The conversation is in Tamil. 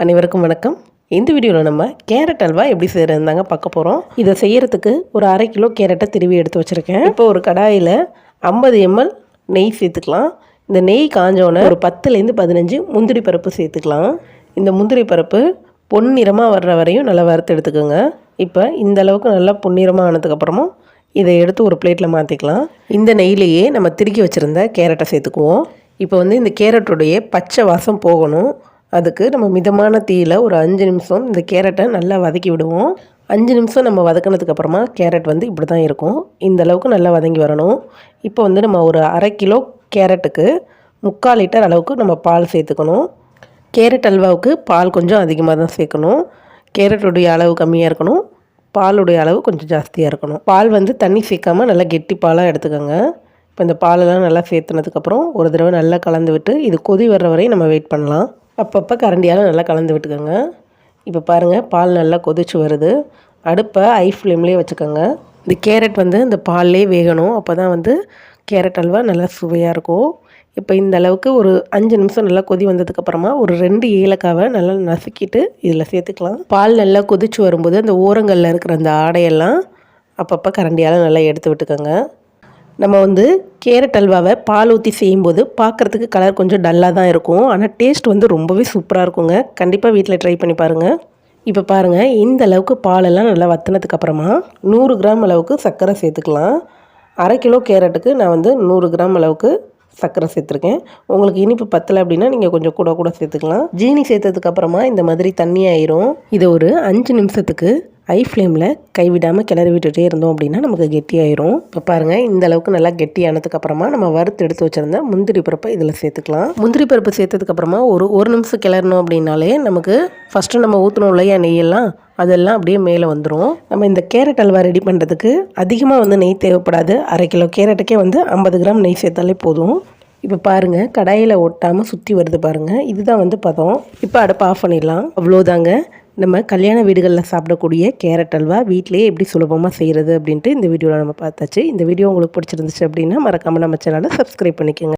அனைவருக்கும் வணக்கம். இந்த வீடியோவில் நம்ம கேரட் அல்வா எப்படி செய்கிறதுந்தாங்க பார்க்க போகிறோம். இதை செய்கிறதுக்கு ஒரு 1/2 கிலோ கேரட்டை திருவி எடுத்து வச்சுருக்கேன். இப்போ ஒரு கடாயில் 50 ml நெய் சேர்த்துக்கலாம். இந்த நெய் காஞ்சோன்னே ஒரு 10லேருந்து 15 முந்திரி பருப்பு சேர்த்துக்கலாம். இந்த முந்திரி பருப்பு பொன்னிறமாக வர்ற வரையும் நல்லா வறுத்து எடுத்துக்கோங்க. இப்போ இந்த அளவுக்கு நல்லா பொன்னிறமாக ஆனதுக்கப்புறமா இதை எடுத்து ஒரு பிளேட்டில் மாற்றிக்கலாம். இந்த நெய்லேயே நம்ம திருக்கி வச்சுருந்த கேரட்டை சேர்த்துக்குவோம். இப்போ இந்த கேரட்டுடைய பச்சை வாசம் போகணும். அதுக்கு நம்ம மிதமான தீயில் ஒரு 5 நிமிஷம் இந்த கேரட்டை நல்லா வதக்கி விடுவோம். 5 நிமிஷம் நம்ம வதக்கினதுக்கப்புறமா கேரட் இப்படி தான் இருக்கும். இந்த அளவுக்கு நல்லா வதங்கி வரணும். இப்போ நம்ம ஒரு 1/2 கிலோ கேரட்டுக்கு 3/4 லிட்டர் அளவுக்கு நம்ம பால் சேர்த்துக்கணும். கேரட் அல்வாவுக்கு பால் கொஞ்சம் அதிகமாக தான் சேர்க்கணும். கேரட்டுடைய அளவு கம்மியாக இருக்கணும், பாலுடைய அளவு கொஞ்சம் ஜாஸ்தியாக இருக்கணும். பால் தண்ணி சேர்க்காமல் நல்லா கெட்டி பாலாக எடுத்துக்கோங்க. இப்போ இந்த பாலெல்லாம் நல்லா சேர்த்துனதுக்கப்புறம் ஒரு தடவை நல்லா கலந்து விட்டு இது கொதி வர்ற வரையும் நம்ம வெயிட் பண்ணலாம். அப்பப்போ கரண்டியால் நல்லா கலந்து விட்டுக்கோங்க. இப்போ பாருங்கள், பால் நல்லா கொதிச்சு வருது. அடுப்பை ஹை ஃப்ளேம்லேயே வச்சுக்கோங்க. இந்த கேரட் இந்த பால்லே வேகணும். அப்போ தான் கேரட் அல்வா நல்லா சுவையாக இருக்கும். இப்போ இந்த அளவுக்கு ஒரு 5 நிமிஷம் நல்லா கொதி வந்ததுக்கப்புறமா ஒரு 2 ஏலக்காவை நல்லா நசுக்கிட்டு இதில் சேர்த்துக்கலாம். பால் நல்லா கொதிச்சு வரும்போது அந்த ஓரங்களில் இருக்கிற அந்த ஆடையெல்லாம் அப்பப்போ கரண்டியால் நல்லா எடுத்து விட்டுக்கோங்க. நம்ம கேரட் அல்வாவை பால் ஊற்றி செய்யும்போது பார்க்குறதுக்கு கலர் கொஞ்சம் டல்லாக தான் இருக்கும். ஆனால் டேஸ்ட் ரொம்பவே சூப்பராக இருக்குங்க. கண்டிப்பாக வீட்டில் ட்ரை பண்ணி பாருங்கள். இப்போ பாருங்கள், இந்த அளவுக்கு பாலெல்லாம் நல்லா வற்றினதுக்கப்புறமா 100 கிராம் அளவுக்கு சர்க்கரை சேர்த்துக்கலாம். 1/2 கிலோ கேரட்டுக்கு நான் 100 கிராம் அளவுக்கு சர்க்கரை சேர்த்துருக்கேன். உங்களுக்கு இனிப்பு பத்தலை அப்படின்னா நீங்கள் கொஞ்சம் கூட சேர்த்துக்கலாம். ஜீனி சேர்த்ததுக்கப்புறமா இந்த மாதிரி தண்ணி ஆயிரும். இதை ஒரு 5 நிமிஷத்துக்கு ஹை ஃப்ளேமில் கைவிடாமல் கிளறி விட்டுட்டே இருந்தோம் அப்படின்னா நமக்கு கெட்டியாயிரும். இப்போ பாருங்கள், இந்த அளவுக்கு நல்லா கெட்டியானதுக்கப்புறமா நம்ம வறுத்து எடுத்து வச்சுருந்த முந்திரி பருப்பை இதில் சேர்த்துக்கலாம். முந்திரி பருப்பு சேர்த்ததுக்கப்புறமா ஒரு நிமிஷம் கிளறணும் அப்படின்னாலே நமக்கு ஃபஸ்ட்டு நம்ம ஊற்றணும் இல்லையா நெய்யெல்லாம், அதெல்லாம் அப்படியே மேலே வந்துடும். நம்ம இந்த கேரட் அல்வா ரெடி பண்ணுறதுக்கு அதிகமாக நெய் தேவைப்படாது. 1/2 கிலோ கேரட்டுக்கே 50 கிராம் நெய் சேர்த்தாலே போதும். இப்போ பாருங்கள், கடாயில் ஒட்டாமல் சுற்றி வருது பாருங்கள். இதுதான் பதம். இப்போ அடுப்பை ஆஃப் பண்ணிடலாம். அவ்வளோதாங்க. நம்ம கல்யாண வீடுகளில் சாப்பிடக்கூடிய கேரட் அல்வா வீட்டிலேயே எப்படி சுலபமாக செய்கிறது அப்படின்ட்டு இந்த வீடியோவில் நம்ம பார்த்தாச்சு. இந்த வீடியோ உங்களுக்கு பிடிச்சிருந்துச்சு அப்படின்னா மறக்காமல் நம்ம சேனலை சப்ஸ்கிரைப் பண்ணிக்கோங்க.